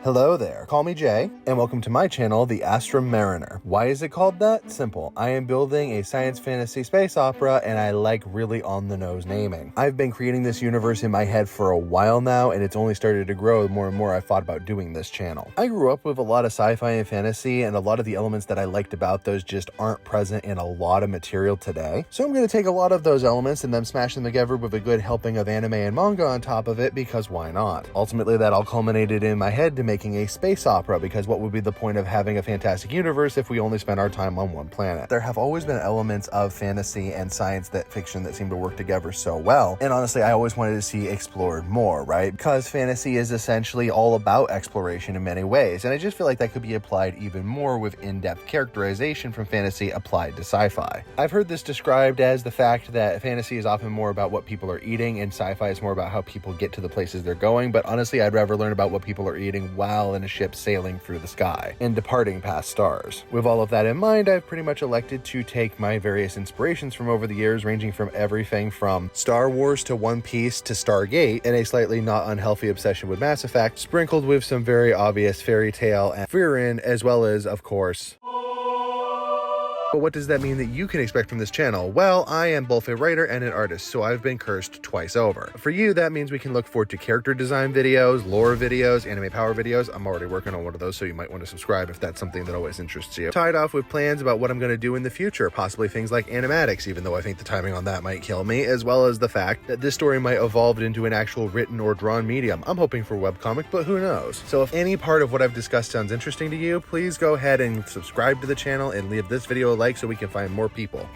Hello there, call me Jay, and welcome to my channel, The Astrum Mariner. Why is it called that? Simple. I am building a science fantasy space opera, and I like really on-the-nose naming. I've been creating this universe in my head for a while now, and it's only started to grow the more and more I've thought about doing this channel. I grew up with a lot of sci-fi and fantasy, and a lot of the elements that I liked about those just aren't present in a lot of material today. So I'm going to take a lot of those elements and then smash them together with a good helping of anime and manga on top of it, because why not? Ultimately, that all culminated in my head to making a space opera, because what would be the point of having a fantastic universe if we only spent our time on one planet? There have always been elements of fantasy and science fiction that seem to work together so well, and honestly I always wanted to see explored more, right? Because fantasy is essentially all about exploration in many ways, and I just feel like that could be applied even more with in-depth characterization from fantasy applied to sci-fi. I've heard this described as the fact that fantasy is often more about what people are eating and sci-fi is more about how people get to the places they're going, but honestly I'd rather learn about what people are eating while in a ship sailing through the sky and departing past stars. With all of that in mind, I've pretty much elected to take my various inspirations from over the years, ranging from everything from Star Wars to One Piece to Stargate, and a slightly not unhealthy obsession with Mass Effect, sprinkled with some very obvious fairy tale and Frieren, as well as, of course. But what does that mean that you can expect from this channel? Well, I am both a writer and an artist, so I've been cursed twice over. For you, that means we can look forward to character design videos, lore videos, anime power videos. I'm already working on one of those, so you might want to subscribe if that's something that always interests you. Tied off with plans about what I'm going to do in the future, possibly things like animatics, even though I think the timing on that might kill me, as well as the fact that this story might evolve into an actual written or drawn medium. I'm hoping for webcomic, but who knows? So if any part of what I've discussed sounds interesting to you, please go ahead and subscribe to the channel and leave this video a like so we can find more people.